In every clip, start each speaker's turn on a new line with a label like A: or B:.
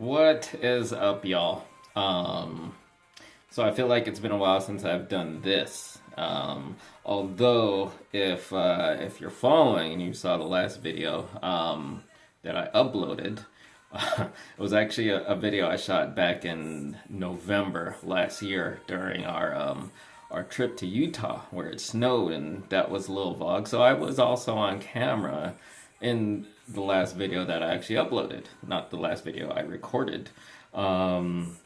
A: What is up, y'all? So I feel like it's been a while since I've done this. Although, if you're following and you saw the last video that I uploaded, it was actually a video I shot back in November last year during our trip to Utah where it snowed, and that was a little vlog. So I was also on camera in the last video that I actually uploaded, not the last video I recorded. Um,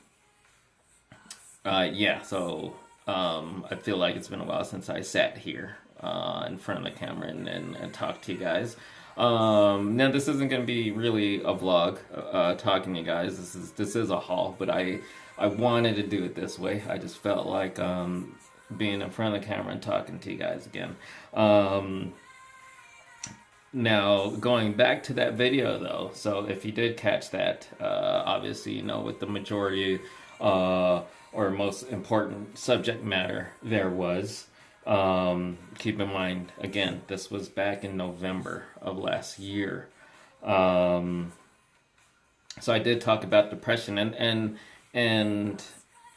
A: yeah, so I feel like it's been a while since I sat here in front of the camera and talked to you guys. Now this isn't going to be really a vlog talking to you guys. This is a haul, but I wanted to do it this way. I just felt like being in front of the camera and talking to you guys again. Now, going back to that video though, so if you did catch that, obviously, what the majority or most important subject matter there was, keep in mind, again, this was back in November of last year. Um, so I did talk about depression, and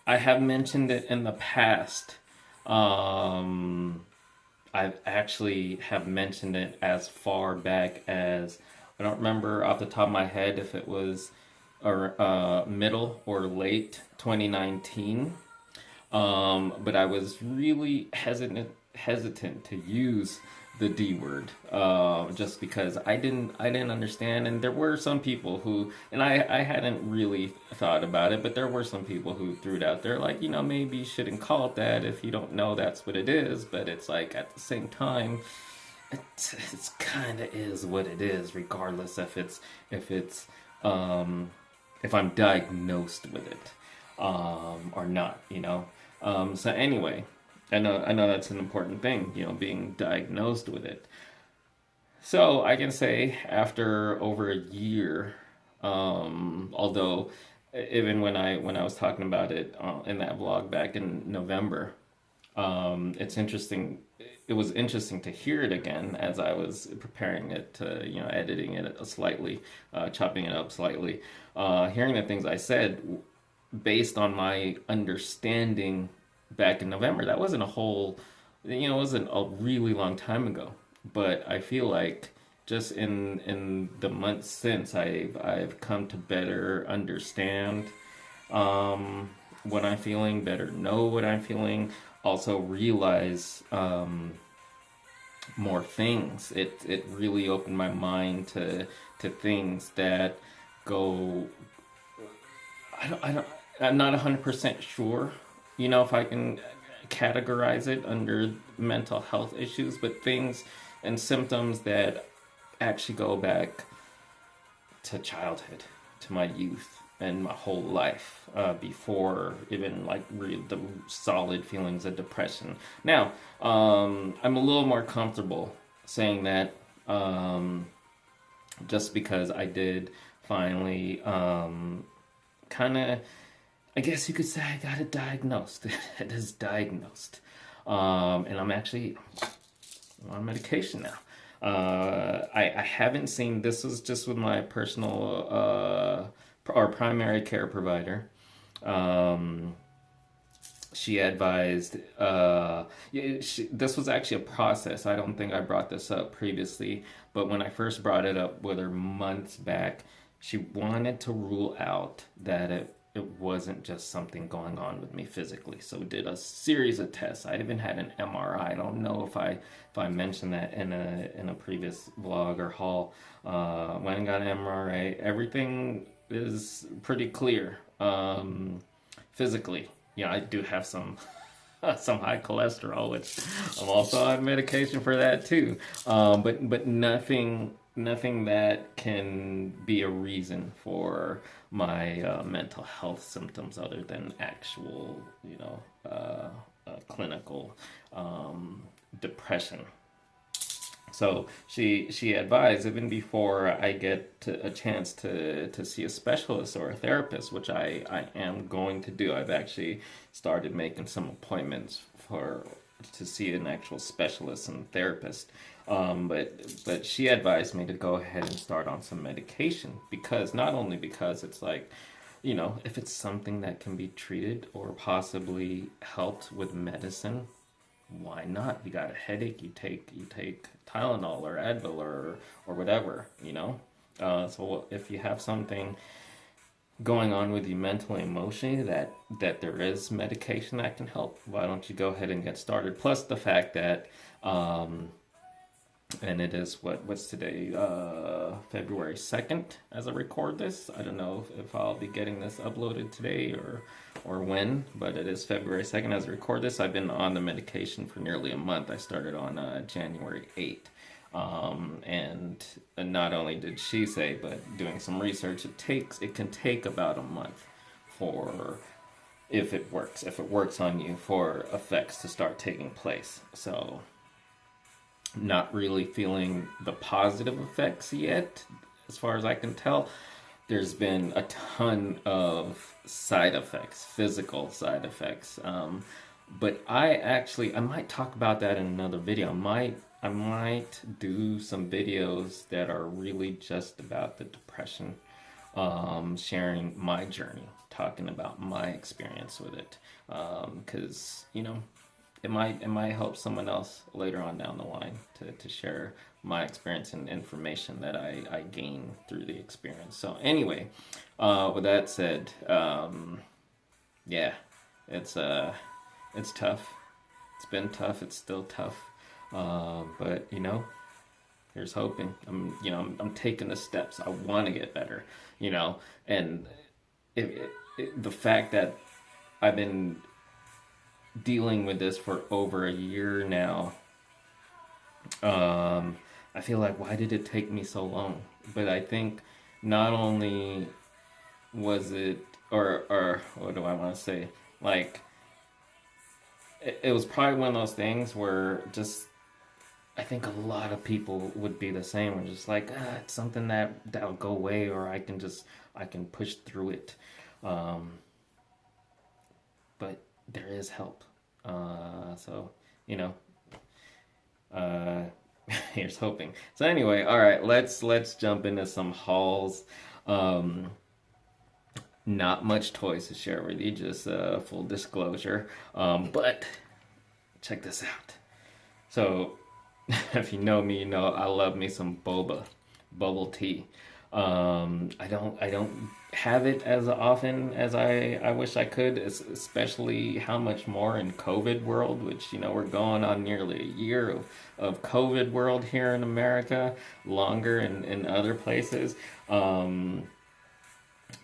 A: I have mentioned it in the past. Um, I actually have mentioned it as far back as, I don't remember off the top of my head if it was middle or late 2019. But I was really hesitant to use the D word, just because I didn't understand, and there were some people who, and I hadn't really thought about it, but there were some people who threw it out there, like, maybe you shouldn't call it that if you don't know that's what it is. But it's like, at the same time, it's kind of is what it is, regardless if it's if I'm diagnosed with it or not. So anyway, I know that's an important thing, being diagnosed with it. So I can say after over a year, although even when I was talking about it in that vlog back in November, it's interesting. It was interesting to hear it again as I was preparing it to, editing it slightly, chopping it up slightly, hearing the things I said based on my understanding back in November. That wasn't a whole, it wasn't a really long time ago, but I feel like just in the months since, I've come to better understand what I'm feeling, better know what I'm feeling, also realize more things. It really opened my mind to things that go. I'm not 100% sure, if I can categorize it under mental health issues, but things and symptoms that actually go back to childhood, to my youth, and my whole life, before even like the solid feelings of depression. Now, I'm a little more comfortable saying that, just because I did finally, kind of, I guess you could say, I got it diagnosed. It is diagnosed. And I'm actually on medication now. I haven't seen, this was just with my personal or primary care provider. Um, she advised, this was actually a process. I don't think I brought this up previously, but when I first brought it up with her months back, she wanted to rule out that it wasn't just something going on with me physically. So we did a series of tests. I even had an MRI. I don't know if I mentioned that in a previous vlog or haul. Went and got an MRI. Everything is pretty clear, physically. Yeah, I do have some some high cholesterol, which I'm also on medication for that too. But nothing that can be a reason for my mental health symptoms other than actual, clinical depression. So she advised, even before I get a chance to see a specialist or a therapist, which I am going to do. I've actually started making some appointments for to see an actual specialist and therapist. But she advised me to go ahead and start on some medication, because not only because it's like, if it's something that can be treated or possibly helped with medicine, why not? You got a headache, you take Tylenol or Advil or whatever, So if you have something going on with you mentally, emotionally, that there is medication that can help, why don't you go ahead and get started? Plus the fact that and it is what's today, February 2nd as I record this. I don't know if I'll be getting this uploaded today or when, but it is February 2nd as I record this. I've been on the medication for nearly a month. I started on January 8th. And not only did she say, but doing some research, it can take about a month for, if it works on you, for effects to start taking place. So not really feeling the positive effects yet, as far as I can tell. There's been a ton of side effects, physical side effects. But I might talk about that in another video. I might do some videos that are really just about the depression, sharing my journey, talking about my experience with it, because it might help someone else later on down the line to share my experience and information that I gain through the experience. So anyway, with that said, yeah, it's tough. It's been tough. It's still tough. But here's hoping. I'm taking the steps. I want to get better. And the fact that I've been dealing with this for over a year now, I feel like, why did it take me so long? But I think not only was it, or what do I want to say? Like, it was probably one of those things where just, I think a lot of people would be the same. We're just like, it's something that'll go away, or I can push through it. But there is help. So, here's hoping. So anyway, all right, let's jump into some hauls. Not much toys to share with you, just full disclosure. But check this out. So, if you know me, you know I love me some bubble tea. I don't have it as often as I wish I could, especially how much more in COVID world, which we're going on nearly a year of COVID world here in America, longer in other places.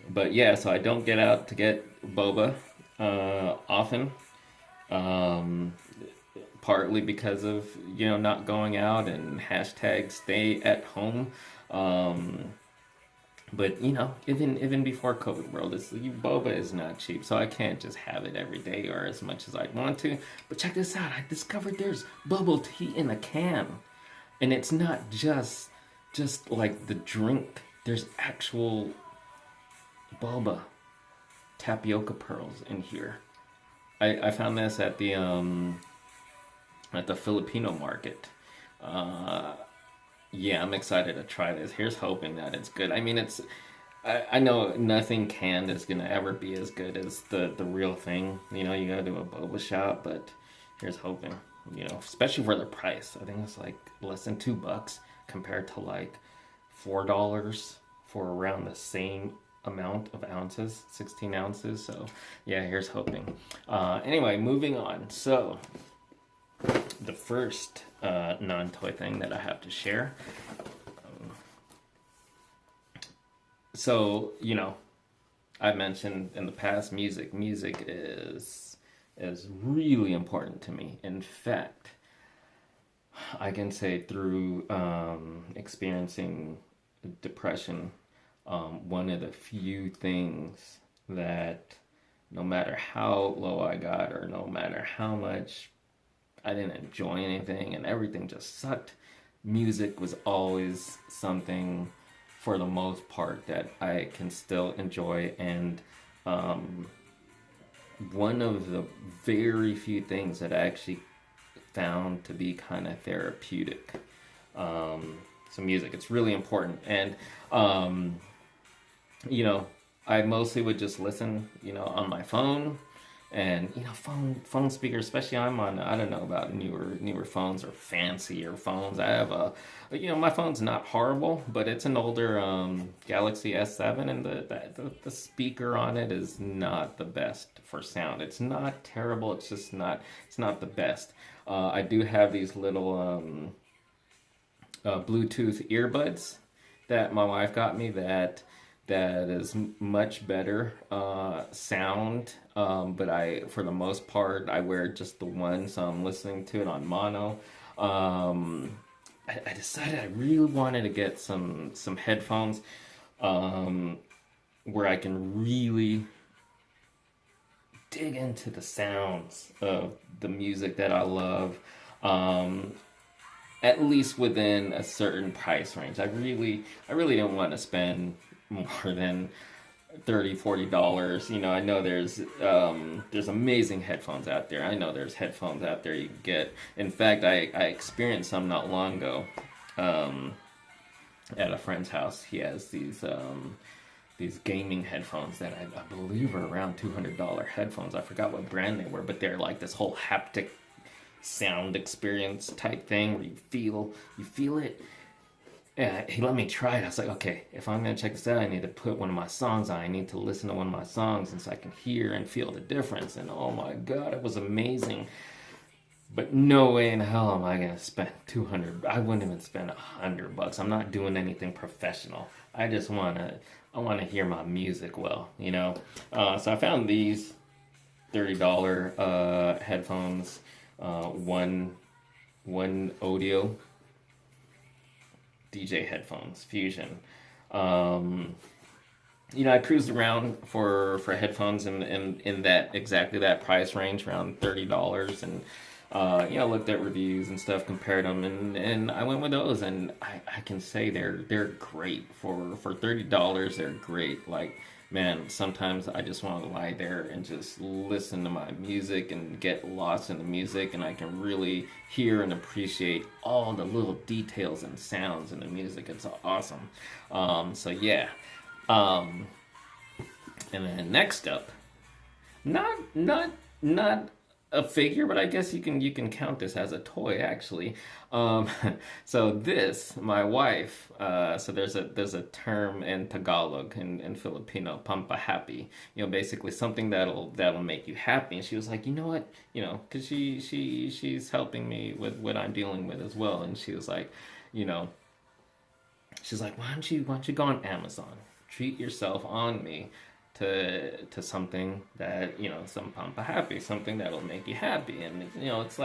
A: But yeah, so I don't get out to get boba often. Partly because of not going out and hashtag stay at home. But even before COVID world, boba is not cheap, so I can't just have it every day or as much as I'd want to. But check this out, I discovered there's bubble tea in a can, and it's not just like the drink. There's actual boba tapioca pearls in here. I found this at the Filipino market. Yeah, I'm excited to try this. Here's hoping that it's good. I mean, I know nothing canned is gonna ever be as good as the real thing. You gotta do a boba shop, but here's hoping. Especially for the price. I think it's like less than $2 compared to like $4 for around the same amount of ounces, 16 ounces. So yeah, here's hoping. Anyway, moving on. So the first non-toy thing that I have to share. So I mentioned in the past, music is really important to me. In fact, I can say through experiencing depression, one of the few things that, no matter how low I got or no matter how much I didn't enjoy anything and everything just sucked, music was always something, for the most part, that I can still enjoy. And one of the very few things that actually found to be kind of therapeutic. So music, it's really important. And, you know, I mostly would just listen, on my phone. And phone speakers, especially I'm on, I don't know about newer phones or fancier phones. I have my phone's not horrible, but it's an older Galaxy S7, and the speaker on it is not the best for sound. It's not terrible. It's just not the best. I do have these little Bluetooth earbuds that my wife got me that is much better sound, but for the most part, I wear just the one, so I'm listening to it on mono. I decided I really wanted to get some headphones where I can really dig into the sounds of the music that I love, at least within a certain price range. I really don't want to spend more than $30-$40. I know there's amazing headphones out there. I know there's headphones out there you can get. In fact, I experienced some not long ago at a friend's house. He has these gaming headphones that I believe are around $200 headphones. I forgot what brand they were, but they're like this whole haptic sound experience type thing where you feel it. And he let me try it. I was like, okay, if I'm going to check this out, I need to put one of my songs on. I need to listen to one of my songs, and so I can hear and feel the difference. And oh my God, it was amazing. But no way in hell am I going to spend $200. I wouldn't even spend $100. I'm not doing anything professional. I just want to hear my music well, So I found these $30 headphones, one audio DJ headphones, Fusion. I cruised around for headphones in that exactly that price range, around $30, and looked at reviews and stuff, compared them, and I went with those, and I can say they're great for $30. They're great. Like, man, sometimes I just want to lie there and just listen to my music and get lost in the music, and I can really hear and appreciate all the little details and sounds in the music. It's awesome. So yeah. And then next up, not a figure, but I guess you can count this as a toy, actually. So this, my wife, so there's a term in Tagalog, in Filipino, pampahappy, basically something that'll make you happy. And she was like, you know what, because she's helping me with what I'm dealing with as well. And she was like, she's like, why don't you go on Amazon, treat yourself on me to something that, some pampa happy, something that'll make you happy. And it's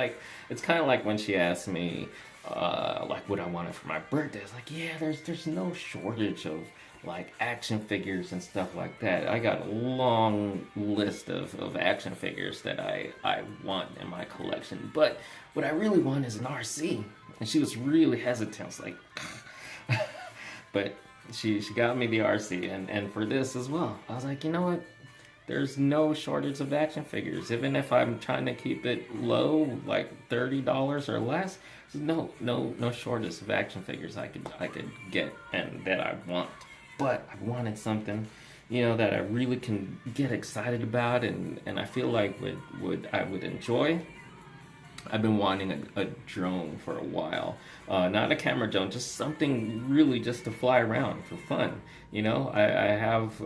A: kind of like when she asked me like what I wanted for my birthday. It's like, yeah, there's no shortage of like action figures and stuff like that. I got a long list of action figures that I want in my collection, but what I really want is an RC. And she was really hesitant. I was like but she got me the RC, and for this as well. I was like, you know what? There's no shortage of action figures. Even if I'm trying to keep it low, like $30 or less, no shortage of action figures I could get and that I want. But I wanted something, that I really can get excited about, and I feel like I would enjoy. I've been wanting a drone for a while. Not a camera drone, just something really just to fly around for fun. I have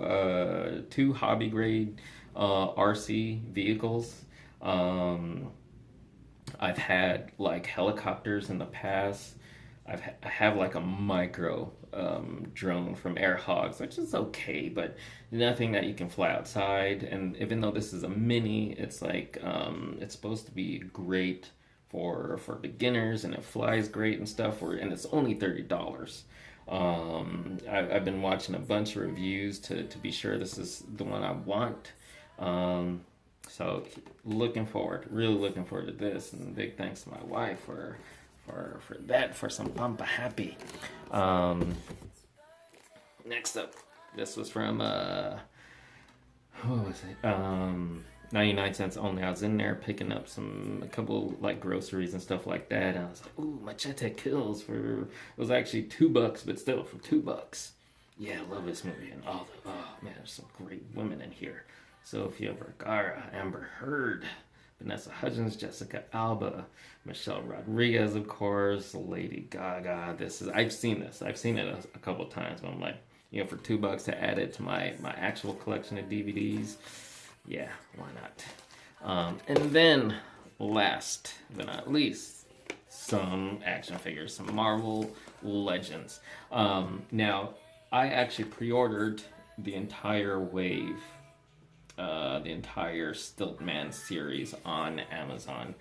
A: 2 hobby grade RC vehicles. I've had like helicopters in the past. I have like a micro drone from Air Hogs, which is okay, but nothing that you can fly outside. And even though this is a mini, it's like it's supposed to be great for beginners, and it flies great and stuff. And it's only $30. I've been watching a bunch of reviews to be sure this is the one I want. So really looking forward to this, and big thanks to my wife for some pampa happy. Next up, this was from what was it? 99 cents only. I was in there picking up a couple like groceries and stuff like that, and I was like, ooh, Machete Kills for, it was actually $2, but still for $2. Yeah, I love this movie, and oh man, there's some great women in here. Sofia Vergara, Amber Heard, Vanessa Hudgens, Jessica Alba, Michelle Rodriguez, of course, Lady Gaga. I've seen this. I've seen it a couple times, but I'm like, for $2 to add it to my actual collection of DVDs, yeah, why not? And then, last but not least, some action figures, some Marvel Legends. Now, I actually pre-ordered the entire wave, the entire Stiltman series on Amazon,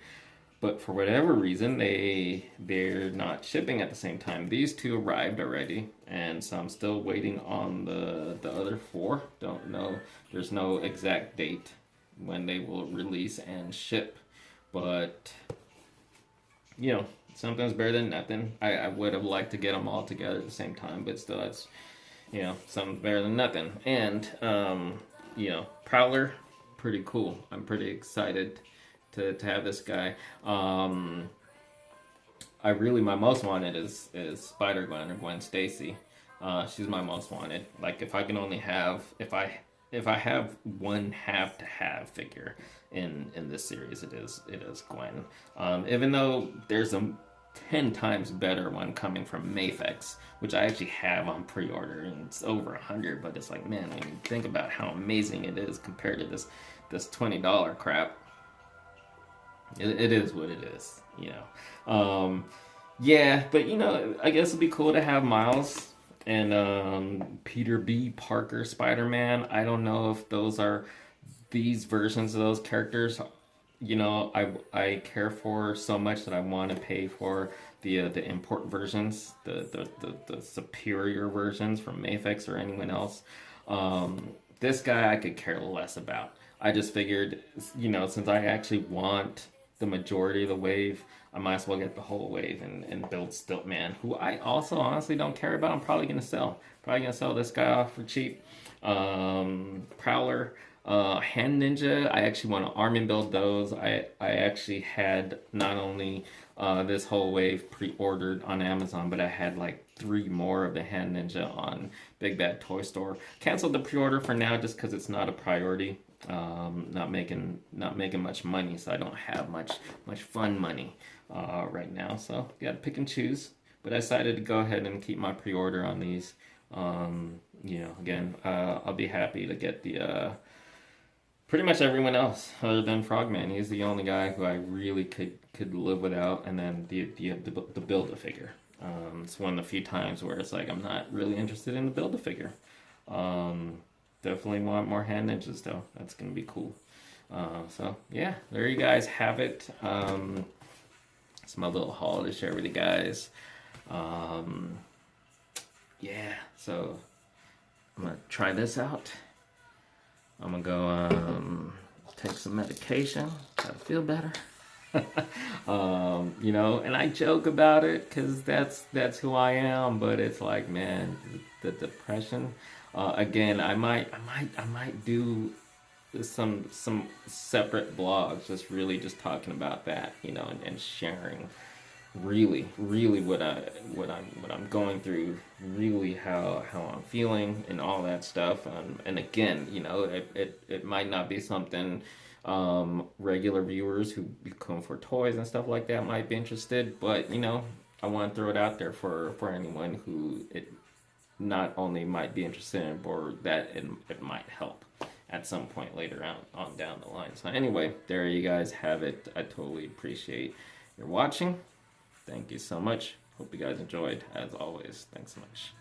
A: but for whatever reason they're not shipping at the same time. These two arrived already, and so I'm still waiting on the other four. Don't know. There's no exact date when they will release and ship, but something's better than nothing. I would have liked to get them all together at the same time, but still, it's something's better than nothing. And Prowler, pretty cool. I'm pretty excited to have this guy. My most wanted is Spider-Gwen, or Gwen Stacy. She's my most wanted. Like, if I can only have, if I have one have to have figure in this series, it is Gwen. Even though there's a 10 times better one coming from Mafex, which I actually have on pre-order, and it's over 100. But it's like, man, when you think about how amazing it is compared to this $20 crap, it is what it is, yeah, but I guess it'd be cool to have Miles and Peter B. Parker Spider-Man. I don't know if those are these versions of those characters. I care for so much that I want to pay for the import versions, the superior versions from Mafex or anyone else. This guy I could care less about. I just figured, since I actually want the majority of the wave, I might as well get the whole wave and build Stiltman, who I also honestly don't care about. I'm probably gonna sell this guy off for cheap. Prowler, Hand Ninja, I actually want to arm and build those. I actually had not only this whole wave pre-ordered on Amazon, but I had like 3 more of the Hand Ninja on Big Bad Toy Store. Canceled the pre-order for now just because it's not a priority. Not making much money, so I don't have much fun money right now. So gotta pick and choose. But I decided to go ahead and keep my pre-order on these. Again, I'll be happy to get the pretty much everyone else other than Frogman. He's the only guy who I really could live without, and then the Build-A-Figure. It's one of the few times where it's like I'm not really interested in the Build-A-Figure. Definitely want more Hand Ninjas though. That's gonna be cool. So yeah, there you guys have it. It's my little haul to share with you guys. Yeah, so I'm gonna try this out. I'm gonna go take some medication, try to feel better. And I joke about it because that's who I am, but it's like, man, the depression. Again, I might do some separate blogs, just talking about that, and sharing really what I'm going through, really how I'm feeling and all that stuff. And again, it might not be something regular viewers who come for toys and stuff like that might be interested, but I want to throw it out there for anyone who it not only might be interested in, or that it might help at some point later on down the line. So anyway, there you guys have it. I totally appreciate your watching. Thank you so much. Hope you guys enjoyed, as always. Thanks so much.